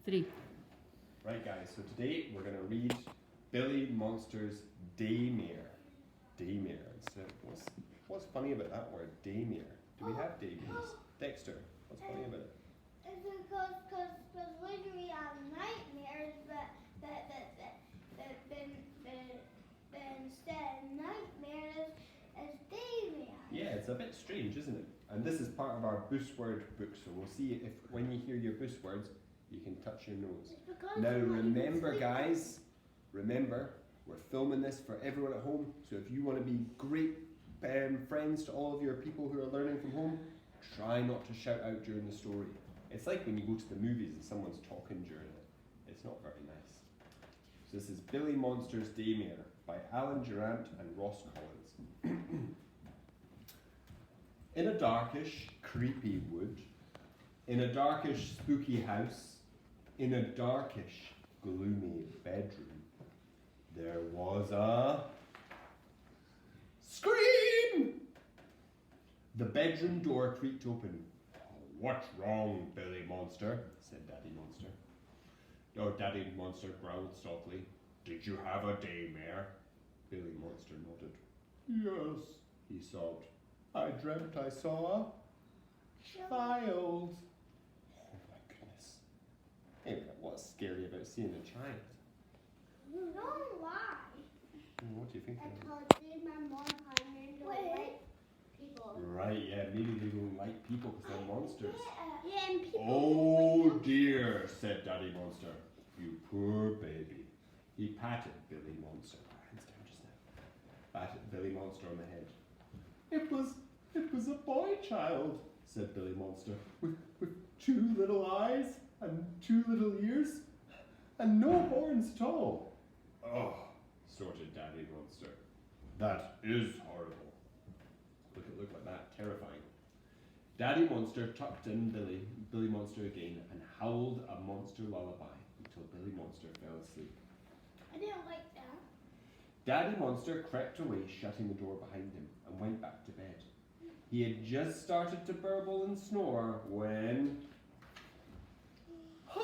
3. Right, guys, so today we're going to read Billy Monster's Daymare. Daymare. What's funny about that word, Daymare? Do we have Daymares? Dexter, what's funny about it? It's because when we have nightmares, but instead of nightmares, it's daymare. Yeah, it's a bit strange, isn't it? And this is part of our Buzzword book, so we'll see if when you hear your Buzzwords, you can touch your nose. Now remember, guys, remember, we're filming this for everyone at home, so if you want to be great friends to all of your people who are learning from home, try not to shout out during the story. It's like when you go to the movies and someone's talking during it. It's not very nice. So this is Billy Monster's Daymare by Alan Durand and Ross Collins. In a darkish, creepy wood, in a darkish, spooky house, in a darkish, gloomy bedroom, there was a scream! The bedroom door creaked open. "What's wrong, Billy Monster?" said Daddy Monster. Oh, Daddy Monster growled softly. "Did you have a daymare?" Billy Monster nodded. "Yes," he sobbed. "I dreamt I saw a child." Oh my goodness. Hey, what's scary about seeing a child? Don't lie. What do you think? I told you my mom don't like people. Right, yeah, maybe they don't like people because they're monsters. Yeah, and people. "Oh dear," said Daddy Monster. "You poor baby." He patted Billy Monster. Hands down just now. Patted Billy Monster on the head. It was a boy child," said Billy Monster, with 2 little eyes and 2 little ears and no horns at all." "Oh," snorted Daddy Monster. "That is horrible." Look like that, terrifying. Daddy Monster tucked in Billy Monster again and howled a monster lullaby until Billy Monster fell asleep. I didn't like that. Daddy Monster crept away, shutting the door behind him, and went back to bed. He had just started to burble and snore when... "Hoo!"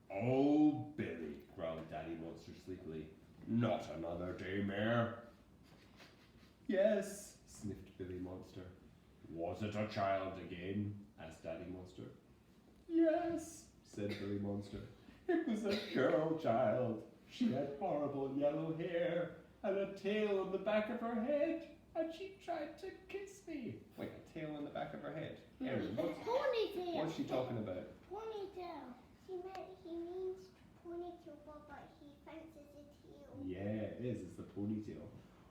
"Oh, Billy," growled Daddy Monster sleepily. "Not another daymare." "Yes," sniffed Billy Monster. "Was it a child again?" asked Daddy Monster. "Yes," said Billy Monster. "It was a girl child. She had horrible yellow hair and a tail on the back of her head, and she tried to kiss me." Wait, a tail on the back of her head? Erin, Ponytail. what's she talking about? Ponytail. He means ponytail, but he fancies a tail. Yeah, it is. It's the ponytail.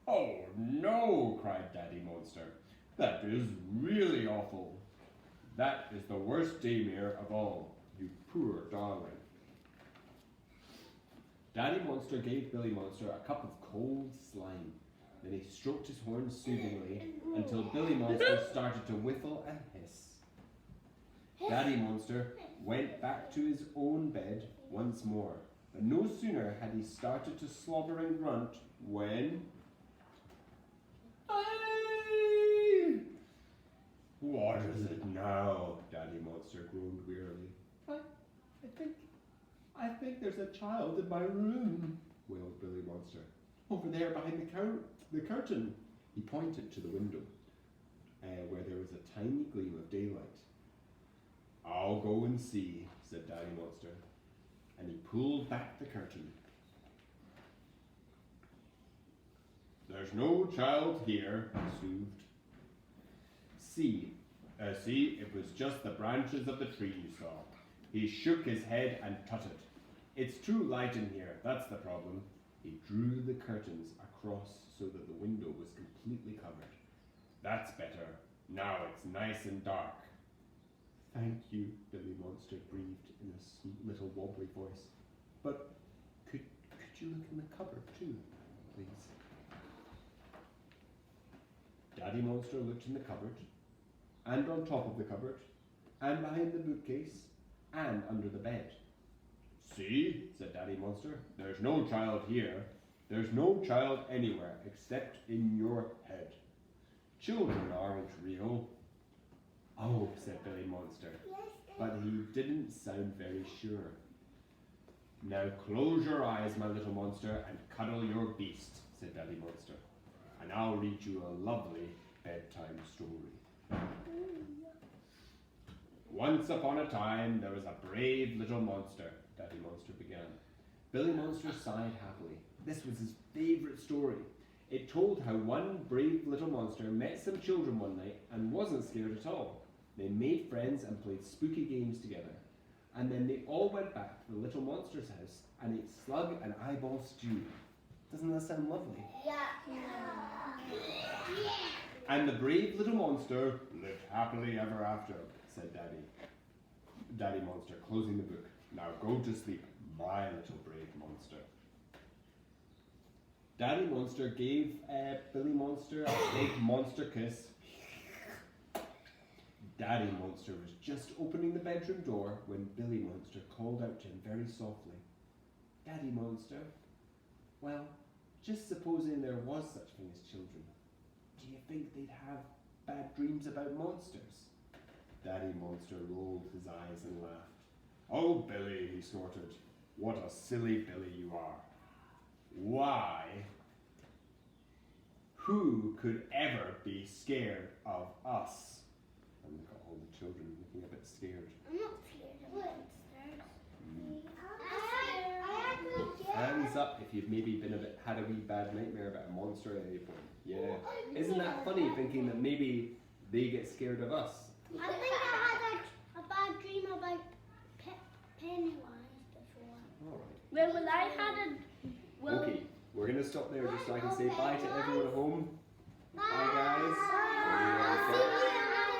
"Oh no," cried Daddy Monster. "That is really awful. That is the worst daymare of all. You poor darling." Daddy Monster gave Billy Monster a cup of cold slime. Then he stroked his horns soothingly until Billy Monster started to whiffle and hiss. Daddy Monster went back to his own bed once more, but no sooner had he started to slobber and grunt when... "Aye!" "What is it now?" Daddy Monster groaned wearily. I think there's a child in my room," wailed Billy Monster. "Over there behind the curtain." He pointed to the window, where there was a tiny gleam of daylight. "I'll go and see," said Daddy Monster, and he pulled back the curtain. "There's no child here," he soothed. See, it was just the branches of the tree you saw." He shook his head and tutted. "It's too light in here, that's the problem." He drew the curtains across so that the window was completely covered. "That's better. Now it's nice and dark." "Thank you," Billy Monster breathed in a little wobbly voice. "But could you look in the cupboard too, please?" Daddy Monster looked in the cupboard, and on top of the cupboard, and behind the bookcase, and under the bed. "See," said Daddy Monster, "there's no child here. There's no child anywhere except in your head. Children aren't real." "Oh," said Billy Monster. Yes, but he didn't sound very sure. Now close your eyes, my little monster, and cuddle your beast, said Daddy Monster, and I'll read you a lovely bedtime story. Once upon a time, there was a brave little monster, Daddy Monster began. Billy Monster sighed happily. This was his favourite story. It told how one brave little monster met some children one night and wasn't scared at all. They made friends and played spooky games together. And then they all went back to the little monster's house and ate slug and eyeball stew. Doesn't that sound lovely? Yeah. And the brave little monster lived happily ever after, said Daddy Monster, closing the book. Now go to sleep, my little brave monster. Daddy Monster gave Billy Monster a big monster kiss. Daddy Monster was just opening the bedroom door when Billy Monster called out to him very softly. Daddy Monster, well, just supposing there was such thing as children, do you think they'd have bad dreams about monsters? Daddy Monster rolled his eyes and laughed. Oh, Billy, he snorted, what a silly Billy you are. Why? Who could ever be scared of us? And look at all the children looking a bit scared. I'm not scared of monsters. I actually get Hands up if you've maybe had a wee bad nightmare about a monster at any point. Yeah. Isn't that funny thinking that maybe they get scared of us? I think I had a bad dream about Pennywise before. Alright. Well, I had a... Well, Okay, we're going to stop there just so I can say bye to everyone at home. Bye. Bye guys. Bye. I'll see you